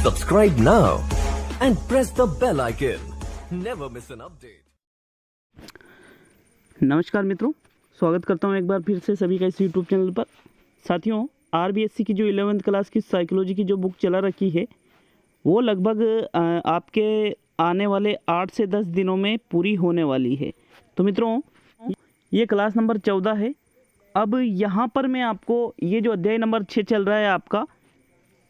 Subscribe now and press the bell icon. Never miss an update. नमस्कार मित्रों, स्वागत करता हूं एक बार फिर से सभी का इस यूट्यूब चैनल पर। साथियों, आरबीएससी की जो 11वीं क्लास की साइकोलॉजी की जो बुक चला रखी है वो लगभग आपके आने वाले 8 से 10 दिनों में पूरी होने वाली है। तो मित्रों, ये क्लास नंबर 14 है। अब यहाँ पर मैं आपको ये जो अध्याय नंबर 6 चल रहा है आपका,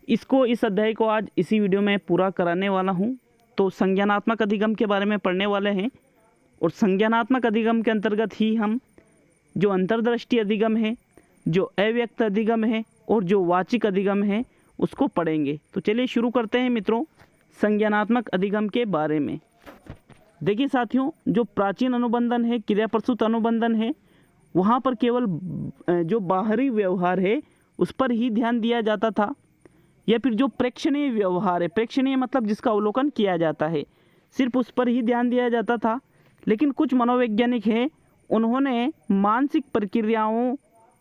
इस अध्याय को आज इसी वीडियो में पूरा कराने वाला हूँ। तो संज्ञानात्मक अधिगम के बारे में पढ़ने वाले हैं और संज्ञानात्मक अधिगम के अंतर्गत ही हम जो अंतर्दृष्टि अधिगम है, जो अव्यक्त अधिगम है और जो वाचिक अधिगम है उसको पढ़ेंगे। तो चलिए शुरू करते हैं मित्रों संज्ञानात्मक अधिगम के बारे में। देखिए साथियों, जो प्राचीन अनुबंधन है, क्रिया प्रसूत अनुबंधन है, वहाँ पर केवल जो बाहरी व्यवहार है उस पर ही ध्यान दिया जाता था, या फिर जो प्रेक्षणीय व्यवहार है, प्रेक्षणीय मतलब जिसका अवलोकन किया जाता है, सिर्फ उस पर ही ध्यान दिया जाता था। लेकिन कुछ मनोवैज्ञानिक हैं, उन्होंने मानसिक प्रक्रियाओं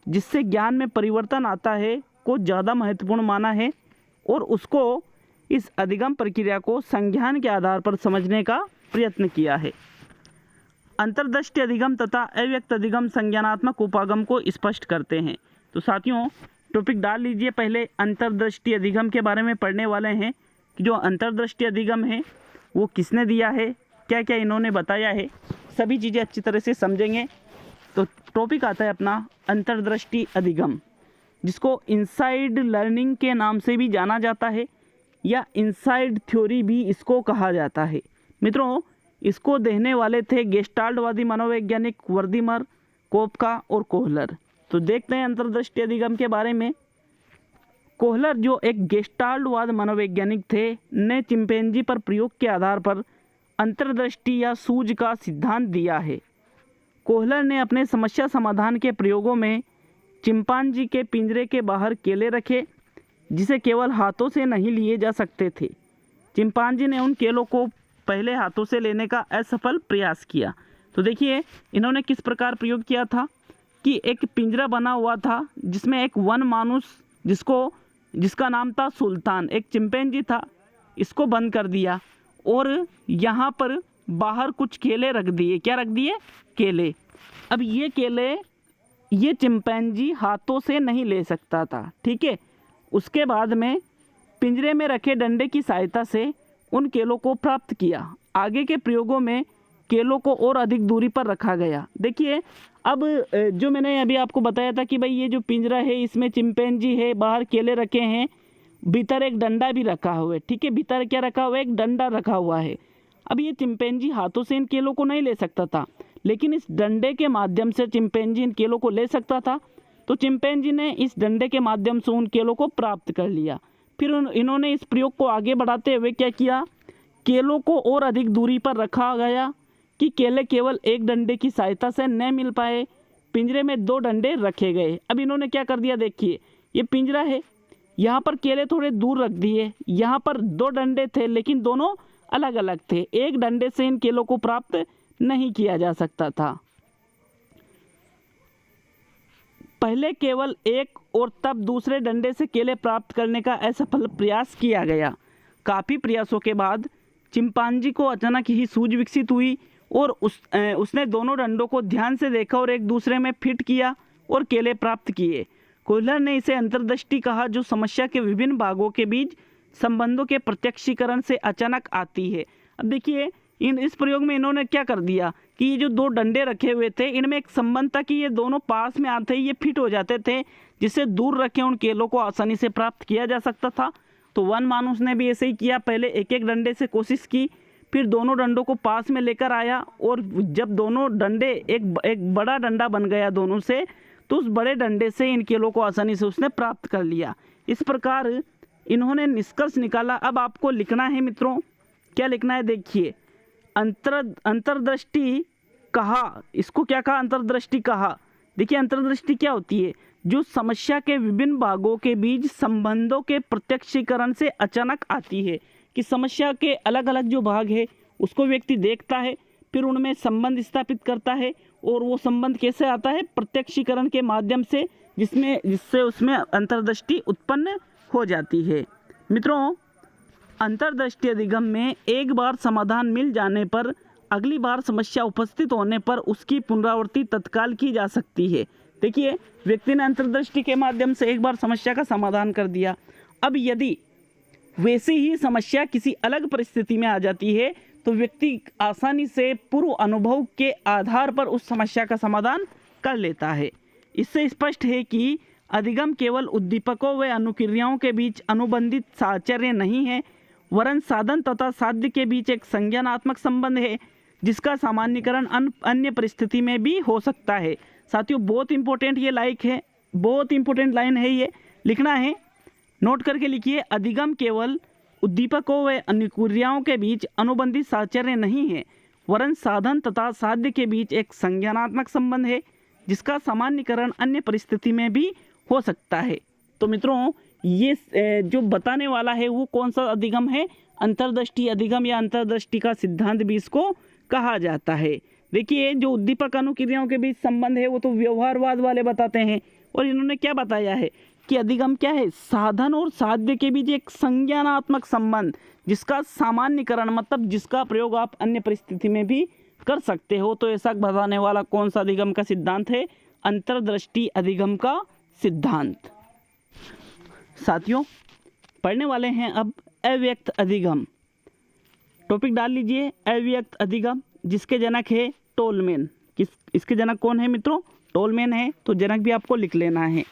जिससे ज्ञान में परिवर्तन आता है को ज़्यादा महत्वपूर्ण माना है और उसको इस अधिगम प्रक्रिया को संज्ञान के आधार पर समझने का प्रयत्न किया है। अंतर्दृष्टि अधिगम तथा अव्यक्त अधिगम संज्ञानात्मक उपागम को स्पष्ट करते हैं। तो साथियों, टॉपिक डाल लीजिए। पहले अंतर्दृष्टि अधिगम के बारे में पढ़ने वाले हैं कि जो अंतर्दृष्टि अधिगम है वो किसने दिया है, क्या क्या इन्होंने बताया है, सभी चीज़ें अच्छी तरह से समझेंगे। तो टॉपिक आता है अपना अंतर्दृष्टि अधिगम, जिसको इनसाइड लर्निंग के नाम से भी जाना जाता है या इनसाइड थ्योरी भी इसको कहा जाता है। मित्रों, इसको देने वाले थे गेस्टाल्टवादी मनोवैज्ञानिक वर्दीमर, कोपका और कोहलर। तो देखते हैं अंतर्दृष्टि अधिगम के बारे में। कोहलर जो एक गेस्टाल्टवाद मनोवैज्ञानिक थे, ने चिंपैंजी पर प्रयोग के आधार पर अंतर्दृष्टि या सूझ का सिद्धांत दिया है। कोहलर ने अपने समस्या समाधान के प्रयोगों में चिंपांजी के पिंजरे के बाहर केले रखे जिसे केवल हाथों से नहीं लिए जा सकते थे। चिंपांजी ने उन केलों को पहले हाथों से लेने का असफल प्रयास किया। तो देखिए इन्होंने किस प्रकार प्रयोग किया था कि एक पिंजरा बना हुआ था जिसमें एक वन मानुस जिसका नाम था सुल्तान, एक चिंपैंजी था, इसको बंद कर दिया और यहाँ पर बाहर कुछ केले रख दिए। क्या रख दिए? केले। अब ये केले ये चिंपैंजी हाथों से नहीं ले सकता था, ठीक है। उसके बाद में पिंजरे में रखे डंडे की सहायता से उन केलों को प्राप्त किया। आगे के प्रयोगों में केलों को और अधिक दूरी पर रखा गया। देखिए, अब जो मैंने अभी आपको बताया था कि भाई ये जो पिंजरा है इसमें चिंपैंजी है, बाहर केले रखे हैं, भीतर एक डंडा भी रखा हुआ है, ठीक है। भीतर क्या रखा हुआ है? एक डंडा रखा हुआ है। अब ये चिंपैंजी हाथों से इन केलों को नहीं ले सकता था, लेकिन इस डंडे के माध्यम से चिंपैंजी इन केलों को ले सकता था। तो चिंपैंजी ने इस डंडे के माध्यम से उन केलों को प्राप्त कर लिया। फिर इन्होंने इस प्रयोग को आगे बढ़ाते हुए क्या किया? केलों को और अधिक दूरी पर रखा गया कि केले केवल एक डंडे की सहायता से न मिल पाए। पिंजरे में 2 डंडे रखे गए। अब इन्होंने क्या कर दिया? देखिए, ये पिंजरा है, यहाँ पर केले थोड़े दूर रख दिए, यहाँ पर 2 डंडे थे लेकिन दोनों अलग अलग थे। एक डंडे से इन केलों को प्राप्त नहीं किया जा सकता था। पहले केवल एक और तब दूसरे डंडे से केले प्राप्त करने का असफल प्रयास किया गया। काफ़ी प्रयासों के बाद चिंपांजी को अचानक ही सूझ विकसित हुई और उसने दोनों डंडों को ध्यान से देखा और एक दूसरे में फिट किया और केले प्राप्त किए। कोहलर ने इसे अंतर्दृष्टि कहा, जो समस्या के विभिन्न भागों के बीच संबंधों के प्रत्यक्षीकरण से अचानक आती है। अब देखिए, इस प्रयोग में इन्होंने क्या कर दिया कि ये जो 2 डंडे रखे हुए थे इनमें एक संबंध था कि ये दोनों पास में आते ही ये फिट हो जाते थे, जिससे दूर रखे उन केलों को आसानी से प्राप्त किया जा सकता था। तो वन मानुस ने भी ऐसे ही किया, पहले एक एक डंडे से कोशिश की, फिर दोनों डंडों को पास में लेकर आया और जब दोनों डंडे एक बड़ा डंडा बन गया दोनों से, तो उस बड़े डंडे से इन केलों को आसानी से उसने प्राप्त कर लिया। इस प्रकार इन्होंने निष्कर्ष निकाला। अब आपको लिखना है मित्रों, क्या लिखना है? देखिए, अंतर्दृष्टि कहा, इसको क्या कहा? अंतर्दृष्टि कहा। देखिए, अंतर्दृष्टि क्या होती है? जो समस्या के विभिन्न भागों के बीच संबंधों के प्रत्यक्षीकरण से अचानक आती है, कि समस्या के अलग अलग जो भाग है उसको व्यक्ति देखता है, फिर उनमें संबंध स्थापित करता है और वो संबंध कैसे आता है? प्रत्यक्षीकरण के माध्यम से, जिससे उसमें अंतर्दृष्टि उत्पन्न हो जाती है। मित्रों, अंतर्दृष्टि अधिगम में एक बार समाधान मिल जाने पर अगली बार समस्या उपस्थित होने पर उसकी पुनरावृत्ति तत्काल की जा सकती है। देखिए, व्यक्ति ने अंतर्दृष्टि के माध्यम से एक बार समस्या का समाधान कर दिया। अब यदि वैसी ही समस्या किसी अलग परिस्थिति में आ जाती है तो व्यक्ति आसानी से पूर्व अनुभव के आधार पर उस समस्या का समाधान कर लेता है। इससे स्पष्ट है कि अधिगम केवल उद्दीपकों व अनुक्रियाओं के बीच अनुबंधित साहचर्य नहीं है, वरन साधन तथा साध्य के बीच एक संज्ञानात्मक संबंध है जिसका सामान्यीकरण अन्य परिस्थिति में भी हो सकता है। साथियों, बहुत इंपॉर्टेंट ये बहुत इंपॉर्टेंट लाइन है, ये लिखना है, नोट करके लिखिए। अधिगम केवल उद्दीपकों व अनुक्रियाओं के बीच अनुबंधित साहचर्य नहीं है, वरन साधन तथा साध्य के बीच एक संज्ञानात्मक संबंध है जिसका सामान्यीकरण अन्य परिस्थिति में भी हो सकता है। तो मित्रों, ये जो बताने वाला है वो कौन सा अधिगम है? अंतर्दृष्टि अधिगम या अंतर्दृष्टि का सिद्धांत भी इसको कहा जाता है। देखिए, जो उद्दीपक अनुक्रियाओं के बीच संबंध है वो तो व्यवहारवाद वाले बताते हैं, और इन्होंने क्या बताया है कि अधिगम क्या है? साधन और साध्य के बीच एक संज्ञानात्मक संबंध जिसका सामान्यीकरण मतलब जिसका प्रयोग आप अन्य परिस्थिति में भी कर सकते हो। तो ऐसा बताने वाला कौन सा अधिगम का सिद्धांत है? अंतर्दृष्टि अधिगम का सिद्धांत। साथियों, पढ़ने वाले हैं अब अव्यक्त अधिगम। टॉपिक डाल लीजिए, अव्यक्त अधिगम, जिसके जनक है टोलमैन। इसके जनक कौन है मित्रों? टोलमैन है। तो जनक भी आपको लिख लेना है।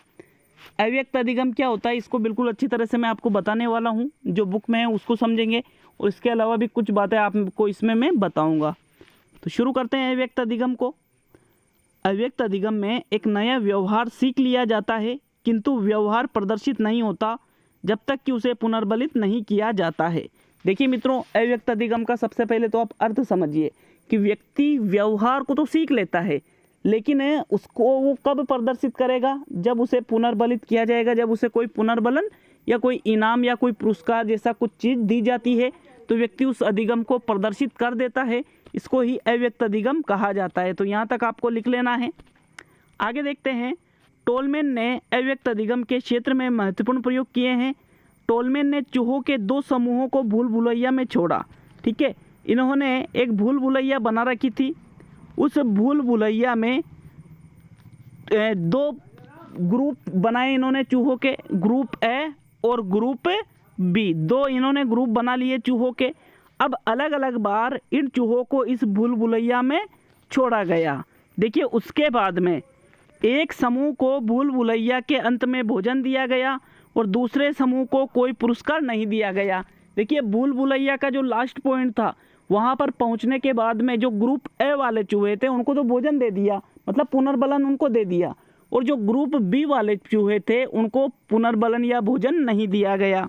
अव्यक्त अधिगम क्या होता है इसको बिल्कुल अच्छी तरह से मैं आपको बताने वाला हूँ। जो बुक में है उसको समझेंगे और इसके अलावा भी कुछ बातें आपको इसमें मैं बताऊँगा। तो शुरू करते हैं अव्यक्त अधिगम को। अव्यक्त अधिगम में एक नया व्यवहार सीख लिया जाता है, किंतु व्यवहार प्रदर्शित नहीं होता जब तक कि उसे पुनर्बलित नहीं किया जाता है। देखिए मित्रों, अव्यक्त अधिगम का सबसे पहले तो आप अर्थ समझिए कि व्यक्ति व्यवहार को तो सीख लेता है, लेकिन उसको वो कब प्रदर्शित करेगा? जब उसे पुनर्बलित किया जाएगा, जब उसे कोई पुनर्बलन या कोई इनाम या कोई पुरस्कार जैसा कुछ चीज़ दी जाती है तो व्यक्ति उस अधिगम को प्रदर्शित कर देता है। इसको ही अव्यक्त अधिगम कहा जाता है। तो यहाँ तक आपको लिख लेना है। आगे देखते हैं, टोलमैन ने अव्यक्त अधिगम के क्षेत्र में महत्वपूर्ण प्रयोग किए हैं। टोलमैन ने चूहों के 2 समूहों को भूल भुलैया में छोड़ा। ठीक है, इन्होंने एक भूल भुलैया बना रखी थी। उस भूल भुलैया में 2 ग्रुप बनाए इन्होंने चूहों के, ग्रुप ए और ग्रुप बी। 2 इन्होंने ग्रुप बना लिए चूहों के। अब अलग अलग बार इन चूहों को इस भूल भुलैया में छोड़ा गया। देखिए, उसके बाद में एक समूह को भूल भुलैया के अंत में भोजन दिया गया और दूसरे समूह को कोई पुरस्कार नहीं दिया गया। देखिए, भूल भुलैया का जो लास्ट पॉइंट था वहाँ पर पहुँचने के बाद में जो ग्रुप ए वाले चूहे थे उनको तो भोजन दे दिया, मतलब पुनर्बलन उनको दे दिया, और जो ग्रुप बी वाले चूहे थे उनको पुनर्बलन या भोजन नहीं दिया गया।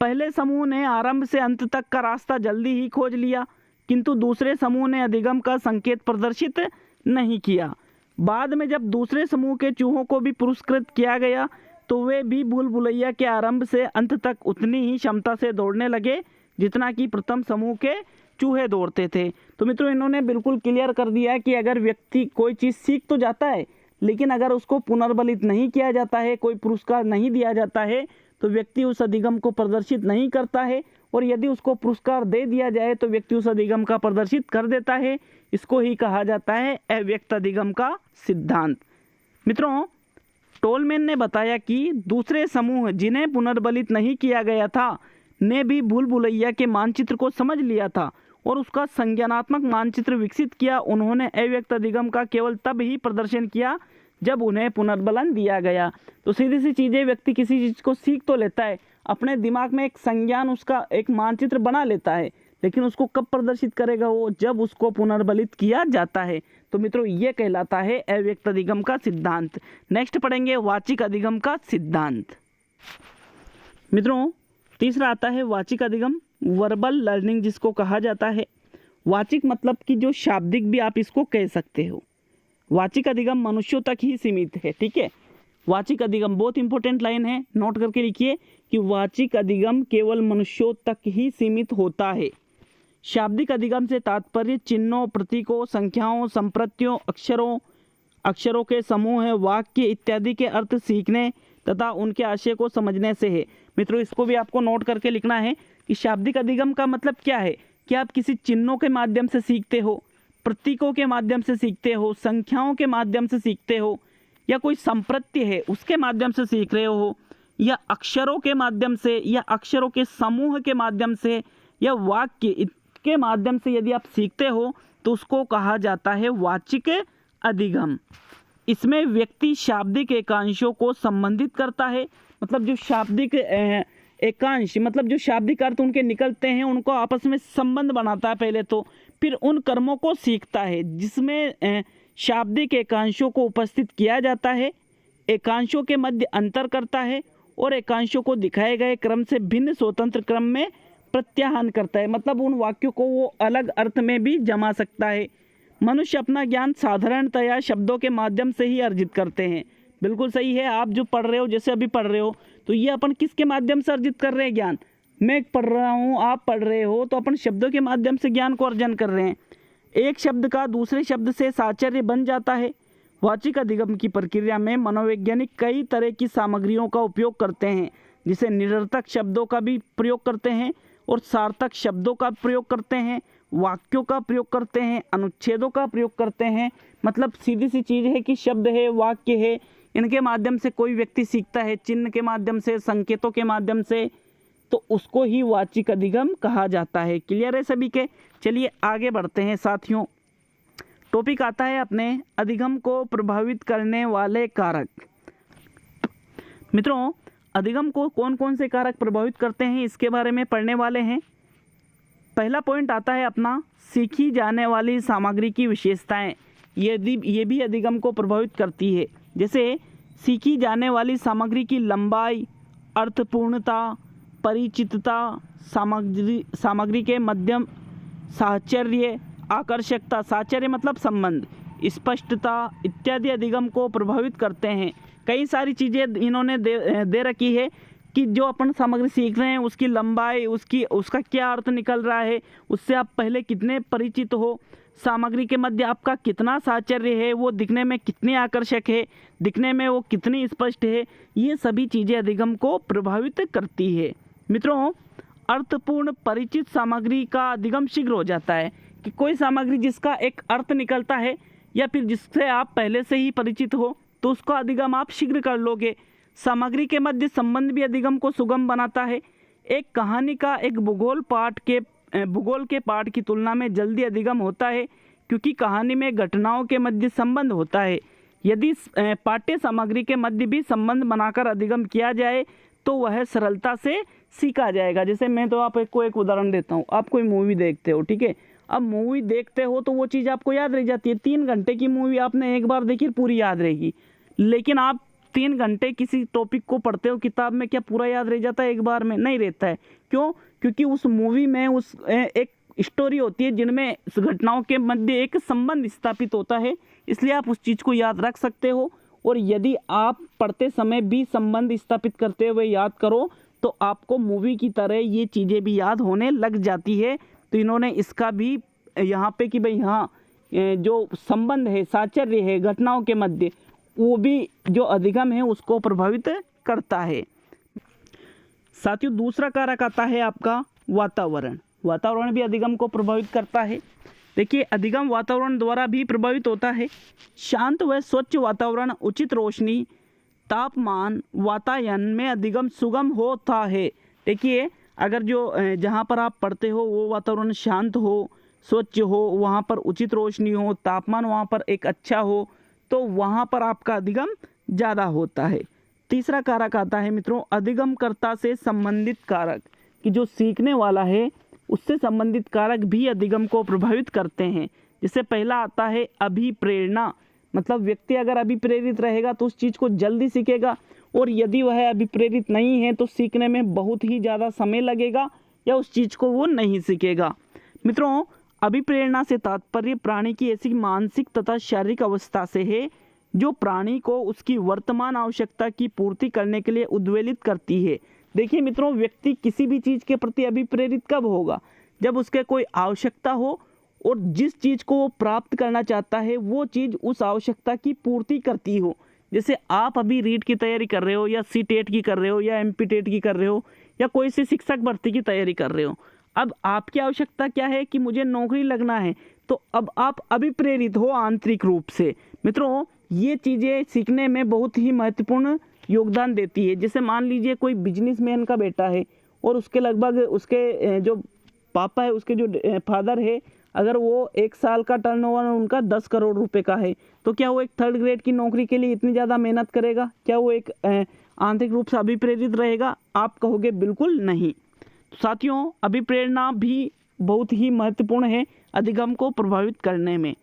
पहले समूह ने आरंभ से अंत तक का रास्ता जल्दी ही खोज लिया, किंतु दूसरे समूह ने अधिगम का संकेत प्रदर्शित नहीं किया। बाद में जब दूसरे समूह के चूहों को भी पुरस्कृत किया गया तो वे भी भूल भुलैया के आरंभ से अंत तक उतनी ही क्षमता से दौड़ने लगे जितना कि प्रथम समूह के चूहे दौड़ते थे। तो मित्रों, इन्होंने बिल्कुल क्लियर कर दिया है कि अगर व्यक्ति कोई चीज़ सीख तो जाता है, लेकिन अगर उसको पुनर्बलित नहीं किया जाता है, कोई पुरस्कार नहीं दिया जाता है, तो व्यक्ति उस अधिगम को प्रदर्शित नहीं करता है, और यदि उसको पुरस्कार दे दिया जाए तो व्यक्ति उस अधिगम का प्रदर्शित कर देता है। इसको ही कहा जाता है अव्यक्त अधिगम का सिद्धांत। मित्रों, टोलमैन ने बताया कि दूसरे समूह जिन्हें पुनर्बलित नहीं किया गया था ने भी भूल भुलैया के मानचित्र को समझ लिया था और उसका संज्ञानात्मक मानचित्र विकसित किया। उन्होंने अव्यक्त अधिगम का केवल तब ही प्रदर्शन किया जब उन्हें पुनर्बलन दिया गया। तो सीधी सी चीज़ें, व्यक्ति किसी चीज़ को सीख तो लेता है, अपने दिमाग में एक संज्ञान, उसका एक मानचित्र बना लेता है, लेकिन उसको कब प्रदर्शित करेगा वो? जब उसको पुनर्बलित किया जाता है। तो मित्रों, ये कहलाता है अव्यक्त अधिगम का सिद्धांत। नेक्स्ट पढ़ेंगे वाचिक अधिगम का सिद्धांत। मित्रों, तीसरा आता है वाचिक अधिगम, वर्बल लर्निंग जिसको कहा जाता है। वाचिक मतलब कि जो शाब्दिक भी आप इसको कह सकते हो। वाचिक अधिगम मनुष्यों तक ही सीमित है। ठीक है, वाचिक अधिगम बहुत इंपॉर्टेंट लाइन है, नोट करके लिखिए कि वाचिक अधिगम केवल मनुष्यों तक ही सीमित होता है। शाब्दिक अधिगम से तात्पर्य चिन्हों, प्रतीकों, संख्याओं, संप्रत्यों, अक्षरों के समूह है, वाक्य इत्यादि के अर्थ सीखने तथा उनके आशय को समझने से है। मित्रों इसको भी आपको नोट करके लिखना है कि शाब्दिक अधिगम का मतलब क्या है कि आप किसी चिन्हों के माध्यम से सीखते हो, प्रतीकों के माध्यम से सीखते हो, संख्याओं के माध्यम से सीखते हो, या कोई संप्रत्य है उसके माध्यम से सीख रहे हो, या अक्षरों के माध्यम से, या अक्षरों के समूह के माध्यम से, या वाक्य के माध्यम से यदि आप सीखते हो तो उसको कहा जाता है वाचिक अधिगम। इसमें व्यक्ति शाब्दिक एकांशों को संबंधित करता है, मतलब जो शाब्दिक एकांश मतलब जो शाब्दिक अर्थ उनके निकलते हैं उनको आपस में संबंध बनाता है पहले तो, फिर उन कर्मों को सीखता है जिसमें शाब्दिक एकांशों को उपस्थित किया जाता है, एकांशों के मध्य अंतर करता है और एकांशों को दिखाए गए क्रम से भिन्न स्वतंत्र क्रम में प्रत्याहन करता है, मतलब उन वाक्यों को वो अलग अर्थ में भी जमा सकता है। मनुष्य अपना ज्ञान साधारणतया शब्दों के माध्यम से ही अर्जित करते हैं। बिल्कुल सही है, आप जो पढ़ रहे हो, जैसे अभी पढ़ रहे हो, तो ये अपन किसके माध्यम से अर्जित कर रहे हैं ज्ञान? मैं पढ़ रहा हूँ, आप पढ़ रहे हो, तो अपन शब्दों के माध्यम से ज्ञान को अर्जन कर रहे हैं। एक शब्द का दूसरे शब्द से साचर्य बन जाता है। वाचिक अधिगम की प्रक्रिया में मनोवैज्ञानिक कई तरह की सामग्रियों का उपयोग करते हैं, जिसे निरर्थक शब्दों का भी प्रयोग करते हैं और सार्थक शब्दों का प्रयोग करते हैं, वाक्यों का प्रयोग करते हैं, अनुच्छेदों का प्रयोग करते हैं। मतलब सीधी सी चीज़ है कि शब्द है, वाक्य है, इनके माध्यम से कोई व्यक्ति सीखता है, चिन्ह के माध्यम से, संकेतों के माध्यम से, तो उसको ही वाचिक अधिगम कहा जाता है। क्लियर है सभी के? चलिए आगे बढ़ते हैं साथियों। टॉपिक आता है अपने अधिगम को प्रभावित करने वाले कारक। मित्रों अधिगम को कौन कौन से कारक प्रभावित करते हैं इसके बारे में पढ़ने वाले हैं। पहला पॉइंट आता है अपना सीखी जाने वाली सामग्री की विशेषताएं। ये भी अधिगम को प्रभावित करती है। जैसे सीखी जाने वाली सामग्री की लंबाई, अर्थपूर्णता, परिचितता, सामग्री के मध्यम, साहचर्य, आकर्षकता, साहचर्य मतलब संबंध, स्पष्टता इत्यादि अधिगम को प्रभावित करते हैं। कई सारी चीज़ें इन्होंने दे रखी है कि जो अपन सामग्री सीख रहे हैं उसकी लंबाई, उसका क्या अर्थ निकल रहा है, उससे आप पहले कितने परिचित हो, सामग्री के मध्य आपका कितना साहचर्य है, वो दिखने में कितनी आकर्षक है, दिखने में वो कितनी स्पष्ट है, ये सभी चीज़ें अधिगम को प्रभावित करती है। मित्रों अर्थपूर्ण परिचित सामग्री का अधिगम शीघ्र हो जाता है कि कोई सामग्री जिसका एक अर्थ निकलता है या फिर जिससे आप पहले से ही परिचित हो तो उसका अधिगम आप शीघ्र कर लोगे। सामग्री के मध्य संबंध भी अधिगम को सुगम बनाता है। एक कहानी का एक भूगोल के पाठ की तुलना में जल्दी अधिगम होता है क्योंकि कहानी में घटनाओं के मध्य संबंध होता है। यदि पाठ्य सामग्री के मध्य भी संबंध बनाकर अधिगम किया जाए तो वह सरलता से सीखा जाएगा। जैसे मैं तो आपको एक उदाहरण देता हूँ। आप कोई मूवी देखते हो, ठीक है, अब मूवी देखते हो तो वो चीज़ आपको याद रह जाती है। 3 घंटे की मूवी आपने एक बार देखी, पूरी याद रहेगी। लेकिन आप 3 घंटे किसी टॉपिक को पढ़ते हो किताब में, क्या पूरा याद रह जाता है एक बार में? नहीं रहता है। क्यों? क्योंकि उस मूवी में एक स्टोरी होती है जिनमें घटनाओं के मध्य एक संबंध स्थापित होता है, इसलिए आप उस चीज़ को याद रख सकते हो। और यदि आप पढ़ते समय भी संबंध स्थापित करते हुए याद करो तो आपको मूवी की तरह ये चीज़ें भी याद होने लग जाती है। तो इन्होंने इसका भी यहाँ पे कि भाई हाँ, जो संबंध है, साहचर्य है घटनाओं के मध्य, वो भी जो अधिगम है उसको प्रभावित करता है। साथियों दूसरा कारक आता है आपका वातावरण। वातावरण भी अधिगम को प्रभावित करता है। देखिए अधिगम वातावरण द्वारा भी प्रभावित होता है। शांत व स्वच्छ वातावरण, उचित रोशनी, तापमान, वातायन में अधिगम सुगम होता है। देखिए अगर जो जहाँ पर आप पढ़ते हो वो वातावरण शांत हो, स्वच्छ हो, वहाँ पर उचित रोशनी हो, तापमान वहाँ पर एक अच्छा हो, तो वहाँ पर आपका अधिगम ज़्यादा होता है। तीसरा कारक आता है मित्रों अधिगमकर्ता से संबंधित कारक, कि जो सीखने वाला है उससे संबंधित कारक भी अधिगम को प्रभावित करते हैं। जिससे पहला आता है अभिप्रेरणा, मतलब व्यक्ति अगर अभिप्रेरित रहेगा तो उस चीज़ को जल्दी सीखेगा, और यदि वह अभिप्रेरित नहीं है तो सीखने में बहुत ही ज़्यादा समय लगेगा या उस चीज़ को वो नहीं सीखेगा। मित्रों अभिप्रेरणा से तात्पर्य प्राणी की ऐसी मानसिक तथा शारीरिक अवस्था से है जो प्राणी को उसकी वर्तमान आवश्यकता की पूर्ति करने के लिए उद्वेलित करती है। देखिए मित्रों व्यक्ति किसी भी चीज़ के प्रति अभिप्रेरित कब होगा? जब उसके कोई आवश्यकता हो और जिस चीज़ को वो प्राप्त करना चाहता है वो चीज़ उस आवश्यकता की पूर्ति करती हो। जैसे आप अभी रीट की तैयारी कर रहे हो या सी टेट की कर रहे हो या एमपी टेट की कर रहे हो या कोई सी शिक्षक भर्ती की तैयारी कर रहे हो, अब आपकी आवश्यकता क्या है कि मुझे नौकरी लगना है, तो अब आप अभिप्रेरित हो आंतरिक रूप से। मित्रों, ये चीज़ें सीखने में बहुत ही महत्वपूर्ण योगदान देती है। जैसे मान लीजिए कोई बिजनेसमैन का बेटा है और उसके लगभग उसके जो पापा है, उसके जो फादर है, अगर वो 1 साल का टर्नओवर उनका 10 करोड़ रुपए का है, तो क्या वो एक 3rd ग्रेड की नौकरी के लिए इतनी ज़्यादा मेहनत करेगा? क्या वो एक आंतरिक रूप से अभिप्रेरित रहेगा? आप कहोगे बिल्कुल नहीं। तो साथियों, अभिप्रेरणा भी बहुत ही महत्वपूर्ण है अधिगम को प्रभावित करने में।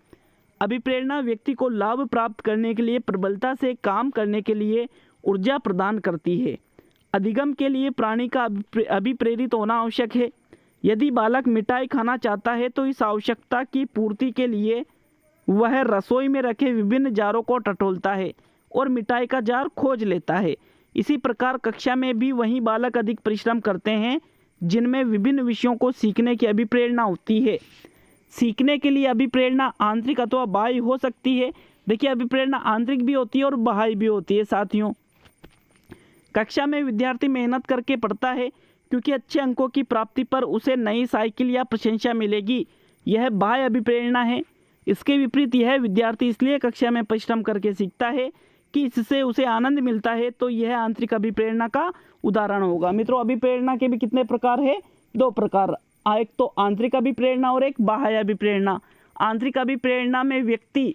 अभिप्रेरणा व्यक्ति को लाभ प्राप्त करने के लिए प्रबलता से काम करने के लिए ऊर्जा प्रदान करती है। अधिगम के लिए प्राणी का अभिप्रेरित होना आवश्यक है। यदि बालक मिठाई खाना चाहता है तो इस आवश्यकता की पूर्ति के लिए वह रसोई में रखे विभिन्न जारों को टटोलता है और मिठाई का जार खोज लेता है। इसी प्रकार कक्षा में भी वही बालक अधिक परिश्रम करते हैं जिनमें विभिन्न विषयों को सीखने की अभिप्रेरणा होती है। सीखने के लिए अभिप्रेरणा आंतरिक अथवा बाह्य हो सकती है। देखिए, अभिप्रेरणा आंतरिक भी होती है और बाह्य भी होती है। साथियों, कक्षा में विद्यार्थी मेहनत करके पढ़ता है क्योंकि अच्छे अंकों की प्राप्ति पर उसे नई साइकिल या प्रशंसा मिलेगी, यह बाह्य अभिप्रेरणा है। इसके विपरीत यह विद्यार्थी इसलिए कक्षा में परिश्रम करके सीखता है कि इससे उसे आनंद मिलता है, तो यह आंतरिक अभिप्रेरणा का उदाहरण होगा। मित्रों, अभिप्रेरणा के भी कितने प्रकार है? 2 प्रकार। एक तो आंतरिक अभिप्रेरणा और एक बाह्य अभिप्रेरणा। आंतरिक अभिप्रेरणा में व्यक्ति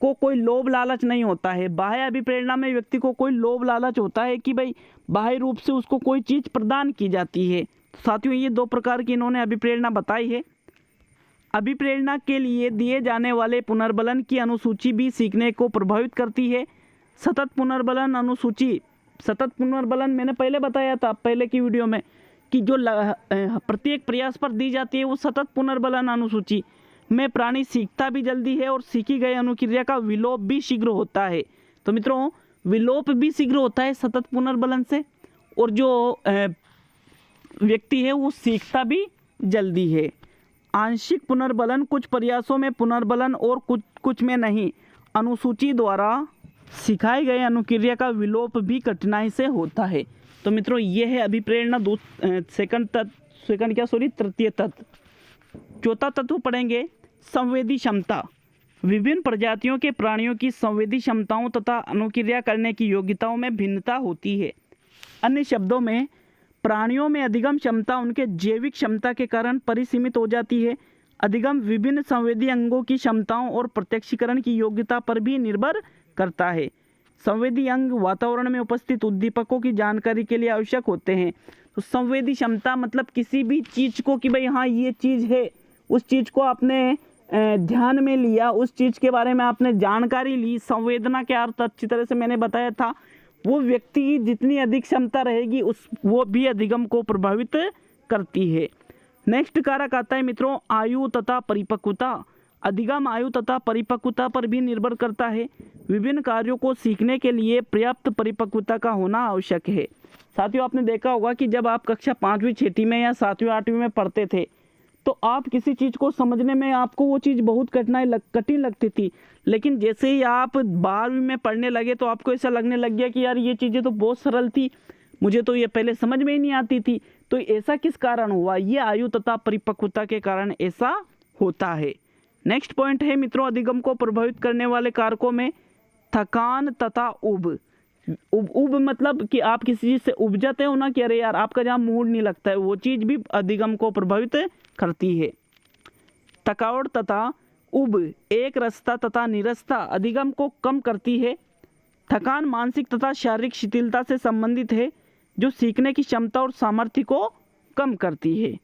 को कोई लोभ लालच नहीं होता है। बाह्य अभिप्रेरणा में व्यक्ति को कोई लोभ लालच होता है कि भाई बाह्य रूप से उसको कोई चीज़ प्रदान की जाती है। साथियों, ये 2 प्रकार की इन्होंने अभिप्रेरणा बताई है। अभिप्रेरणा के लिए दिए जाने वाले पुनर्बलन की अनुसूची भी सीखने को प्रभावित करती है। सतत पुनर्बलन अनुसूची, सतत पुनर्बलन मैंने पहले बताया था पहले की वीडियो में कि जो प्रत्येक प्रयास पर दी जाती है वो सतत पुनर्बलन अनुसूची में प्राणी सीखता भी जल्दी है और सीखी गई अनुक्रिया का विलोप भी शीघ्र होता है। तो मित्रों, विलोप भी शीघ्र होता है सतत पुनर्बलन से, और जो व्यक्ति है वो सीखता भी जल्दी है। आंशिक पुनर्बलन, कुछ प्रयासों में पुनर्बलन और कुछ में नहीं। अनुसूची द्वारा सिखाए गए अनुक्रिया का विलोप भी कठिनाई से होता है। तो मित्रों, ये है अभिप्रेरणा तृतीय तत्व। चौथा तत्व पढ़ेंगे संवेदी क्षमता। विभिन्न प्रजातियों के प्राणियों की संवेदी क्षमताओं तथा अनुक्रिया करने की योग्यताओं में भिन्नता होती है। अन्य शब्दों में, प्राणियों में अधिगम क्षमता उनके जैविक क्षमता के कारण परिसीमित हो जाती है। अधिगम विभिन्न संवेदी अंगों की क्षमताओं और प्रत्यक्षीकरण की योग्यता पर भी निर्भर करता है। संवेदी अंग वातावरण में उपस्थित उद्दीपकों की जानकारी के लिए आवश्यक होते हैं। तो संवेदी क्षमता मतलब किसी भी चीज़ को कि भाई हाँ ये चीज़ है, उस चीज़ को आपने ध्यान में लिया, उस चीज़ के बारे में आपने जानकारी ली। संवेदना के अर्थ अच्छी तरह से मैंने बताया था। वो व्यक्ति की जितनी अधिक क्षमता रहेगी वो भी अधिगम को प्रभावित करती है। नेक्स्ट कारक आता है मित्रों आयु तथा परिपक्वता। अधिगम आयु तथा परिपक्वता पर भी निर्भर करता है। विभिन्न कार्यों को सीखने के लिए पर्याप्त परिपक्वता का होना आवश्यक है। साथियों, आपने देखा होगा कि जब आप कक्षा 5वीं 6वीं में या 7वीं 8वीं में पढ़ते थे तो आप किसी चीज़ को समझने में आपको वो चीज़ बहुत कठिन लगती थी, लेकिन जैसे ही आप 12वीं में पढ़ने लगे तो आपको ऐसा लगने लग गया कि यार ये चीज़ें तो बहुत सरल थी, मुझे तो ये पहले समझ में ही नहीं आती थी। तो ऐसा किस कारण हुआ? ये आयु तथा परिपक्वता के कारण ऐसा होता है। नेक्स्ट पॉइंट है मित्रों अधिगम को प्रभावित करने वाले कारकों में थकान तथा उब मतलब कि आप किसी चीज़ से उब जाते हो ना कि अरे यार आपका जहाँ मूड नहीं लगता है, वो चीज़ भी अधिगम को प्रभावित करती है। थकावट तथा उब, एक रसता तथा निरसता अधिगम को कम करती है। थकान मानसिक तथा शारीरिक शिथिलता से संबंधित है जो सीखने की क्षमता और सामर्थ्य को कम करती है।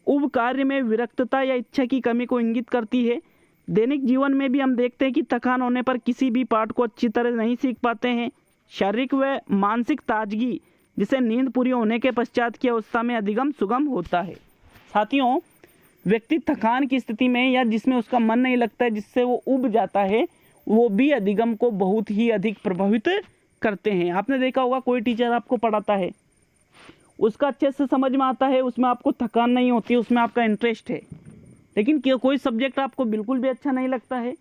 उब कार्य में विरक्तता या इच्छा की कमी को इंगित करती है। दैनिक जीवन में भी हम देखते हैं कि थकान होने पर किसी भी पाठ को अच्छी तरह नहीं सीख पाते हैं। शारीरिक व मानसिक ताजगी जिसे नींद पूरी होने के पश्चात की अवस्था में अधिगम सुगम होता है। साथियों, व्यक्ति थकान की स्थिति में या जिसमें उसका मन नहीं लगता है, जिससे वो उब जाता है, वो भी अधिगम को बहुत ही अधिक प्रभावित करते हैं। आपने देखा होगा कोई टीचर आपको पढ़ाता है, उसका अच्छे से समझ में आता है, उसमें आपको थकान नहीं होती, उसमें आपका इंटरेस्ट है। लेकिन कोई सब्जेक्ट आपको बिल्कुल भी अच्छा नहीं लगता है,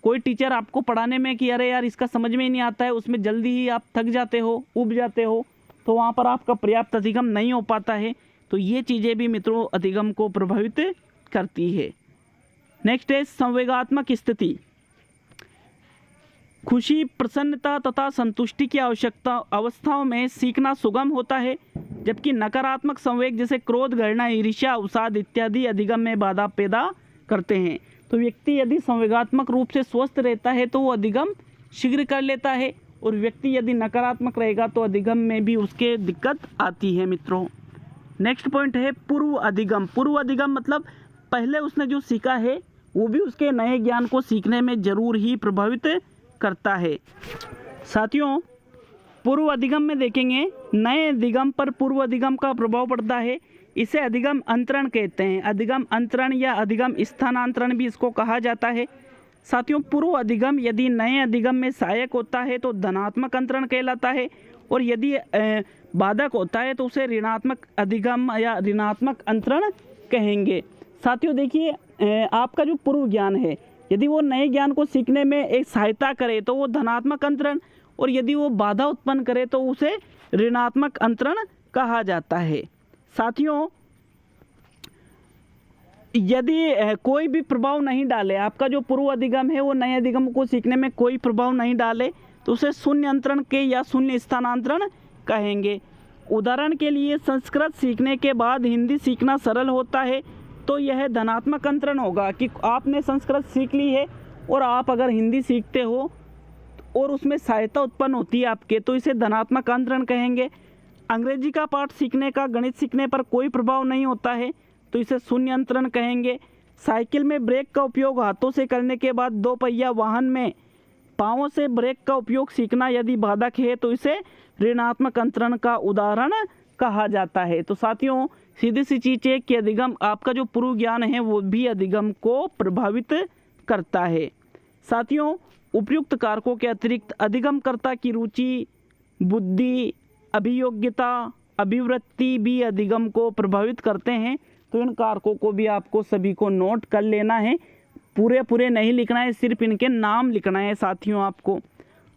कोई टीचर आपको पढ़ाने में कि अरे यार इसका समझ में ही नहीं आता है, उसमें जल्दी ही आप थक जाते हो, ऊब जाते हो, तो वहाँ पर आपका पर्याप्त अधिगम नहीं हो पाता है। तो ये चीज़ें भी मित्रों अधिगम को प्रभावित करती है। नेक्स्ट है संवेगात्मक स्थिति। खुशी, प्रसन्नता तथा संतुष्टि की अवस्थाओं में सीखना सुगम होता है, जबकि नकारात्मक संवेग जैसे क्रोध, घृणा, ईर्ष्या, अवसाद इत्यादि अधिगम में बाधा पैदा करते हैं। तो व्यक्ति यदि संवेगात्मक रूप से स्वस्थ रहता है तो वो अधिगम शीघ्र कर लेता है, और व्यक्ति यदि नकारात्मक रहेगा तो अधिगम में भी उसके दिक्कत आती है मित्रों। नेक्स्ट पॉइंट है पूर्व अधिगम। पूर्व अधिगम मतलब पहले उसने जो सीखा है वो भी उसके नए ज्ञान को सीखने में जरूर ही प्रभावित करता है। साथियों, पूर्व अधिगम में देखेंगे नए अधिगम पर पूर्व अधिगम का प्रभाव पड़ता है। इसे अधिगम अंतरण कहते हैं। अधिगम अंतरण या अधिगम स्थानांतरण भी इसको कहा जाता है। साथियों, पूर्व अधिगम यदि नए अधिगम में सहायक होता है तो धनात्मक अंतरण कहलाता है, और यदि बाधक होता है तो उसे ऋणात्मक अधिगम या ऋणात्मक अंतरण कहेंगे। साथियों देखिए, आपका जो पूर्व ज्ञान है यदि वो नए ज्ञान को सीखने में एक सहायता करे तो वो धनात्मक अंतरण, और यदि वो बाधा उत्पन्न करे तो उसे ऋणात्मक अंतरण कहा जाता है। साथियों, यदि कोई भी प्रभाव नहीं डाले, आपका जो पूर्व अधिगम है वो नए अधिगम को सीखने में कोई प्रभाव नहीं डाले तो उसे शून्य अंतरण के या शून्य स्थानांतरण कहेंगे। उदाहरण के लिए संस्कृत सीखने के बाद हिंदी सीखना सरल होता है तो यह धनात्मक अंतरण होगा कि आपने संस्कृत सीख ली है और आप अगर हिंदी सीखते हो और उसमें सहायता उत्पन्न होती है आपके, तो इसे धनात्मक अंतरण कहेंगे। अंग्रेजी का पाठ सीखने का गणित सीखने पर कोई प्रभाव नहीं होता है तो इसे शून्य अंतरण कहेंगे। साइकिल में ब्रेक का उपयोग हाथों से करने के बाद दो पहिया वाहन में पाँवों से ब्रेक का उपयोग सीखना यदि बाधक है तो इसे ऋणात्मक अंतरण का उदाहरण कहा जाता है। तो साथियों, सीधी सी चीज़ है कि अधिगम, आपका जो पूर्व ज्ञान है वो भी अधिगम को प्रभावित करता है। साथियों, उपयुक्त कारकों के अतिरिक्त अधिगमकर्ता की रुचि, बुद्धि, अभियोग्यता, अभिवृत्ति भी अधिगम को प्रभावित करते हैं। तो इन कारकों को भी आपको सभी को नोट कर लेना है, पूरे नहीं लिखना है, सिर्फ इनके नाम लिखना है साथियों आपको।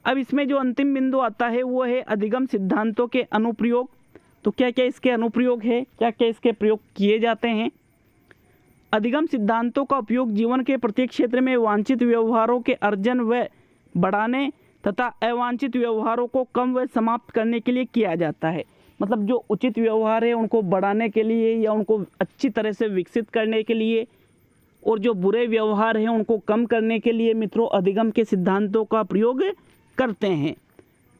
अब इसमें जो अंतिम बिंदु आता है वो है अधिगम सिद्धांतों के अनुप्रयोग। तो क्या क्या इसके अनुप्रयोग है, क्या क्या इसके प्रयोग किए जाते हैं। अधिगम सिद्धांतों का उपयोग जीवन के प्रत्येक क्षेत्र में वांछित व्यवहारों के अर्जन व बढ़ाने तथा अवांछित व्यवहारों को कम व समाप्त करने के लिए किया जाता है। मतलब जो उचित व्यवहार है उनको बढ़ाने के लिए या उनको अच्छी तरह से विकसित करने के लिए, और जो बुरे व्यवहार हैं उनको कम करने के लिए मित्रों अधिगम के सिद्धांतों का प्रयोग करते हैं।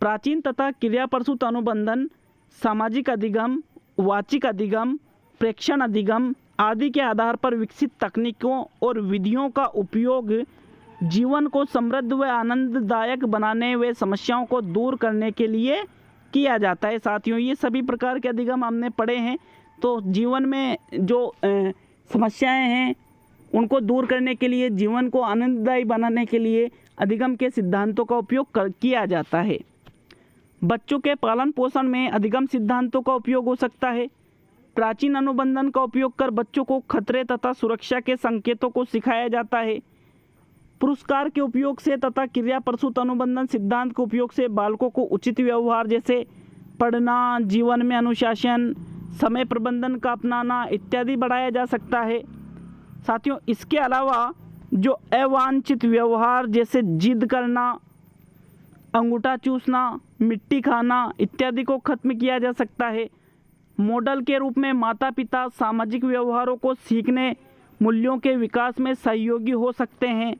प्राचीन तथा क्रियाप्रसूत अनुबंधन, सामाजिक अधिगम, वाचिक अधिगम, प्रेक्षण अधिगम आदि के आधार पर विकसित तकनीकों और विधियों का उपयोग जीवन को समृद्ध व आनंददायक बनाने व समस्याओं को दूर करने के लिए किया जाता है। साथियों, ये सभी प्रकार के अधिगम हमने पढ़े हैं। तो जीवन में जो समस्याएं हैं उनको दूर करने के लिए, जीवन को आनंददायी बनाने के लिए अधिगम के सिद्धांतों का उपयोग किया जाता है। बच्चों के पालन पोषण में अधिगम सिद्धांतों का उपयोग हो सकता है। प्राचीन अनुबंधन का उपयोग कर बच्चों को खतरे तथा सुरक्षा के संकेतों को सिखाया जाता है। पुरस्कार के उपयोग से तथा क्रियाप्रसूत अनुबंधन सिद्धांत के उपयोग से बालकों को उचित व्यवहार जैसे पढ़ना, जीवन में अनुशासन, समय प्रबंधन का अपनाना इत्यादि बढ़ाया जा सकता है। साथियों, इसके अलावा जो अवांछित व्यवहार जैसे जिद करना, अंगूठा चूसना, मिट्टी खाना इत्यादि को खत्म किया जा सकता है। मॉडल के रूप में माता पिता सामाजिक व्यवहारों को सीखने, मूल्यों के विकास में सहयोगी हो सकते हैं।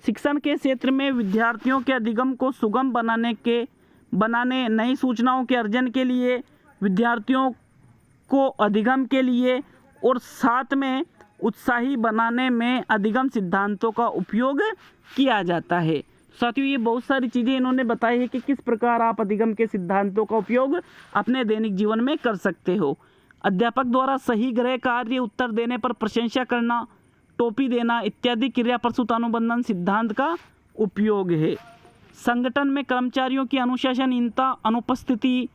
शिक्षण के क्षेत्र में विद्यार्थियों के अधिगम को सुगम बनाने, नई सूचनाओं के अर्जन के लिए, विद्यार्थियों को अधिगम के लिए और साथ में उत्साही बनाने में अधिगम सिद्धांतों का उपयोग किया जाता है। साथियों, ये बहुत सारी चीज़ें इन्होंने बताई है कि किस प्रकार आप अधिगम के सिद्धांतों का उपयोग अपने दैनिक जीवन में कर सकते हो। अध्यापक द्वारा सही गृह कार्य उत्तर देने पर प्रशंसा करना, टोपी देना इत्यादि क्रियाप्रसूत अनुबंधन सिद्धांत का उपयोग है। संगठन में कर्मचारियों की अनुशासनहीनता, अनुपस्थिति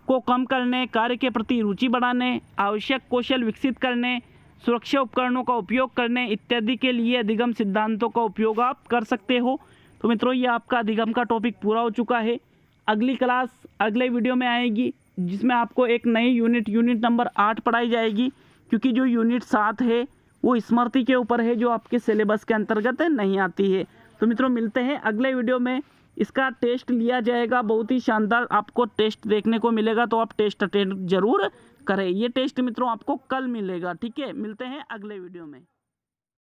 को कम करने, कार्य के प्रति रुचि बढ़ाने, आवश्यक कौशल विकसित करने, सुरक्षा उपकरणों का उपयोग करने इत्यादि के लिए अधिगम सिद्धांतों का उपयोग आप कर सकते हो। तो मित्रों ये आपका अधिगम का टॉपिक पूरा हो चुका है। अगली क्लास अगले वीडियो में आएगी जिसमें आपको एक नई यूनिट नंबर 8 पढ़ाई जाएगी, क्योंकि जो यूनिट 7 है वो स्मृति के ऊपर है, जो आपके सिलेबस के अंतर्गत नहीं आती है। तो मित्रों मिलते हैं अगले वीडियो में। इसका टेस्ट लिया जाएगा, बहुत ही शानदार आपको टेस्ट देखने को मिलेगा, तो आप टेस्ट अटेंड जरूर करें। ये टेस्ट मित्रों आपको कल मिलेगा, ठीक है। मिलते हैं अगले वीडियो में।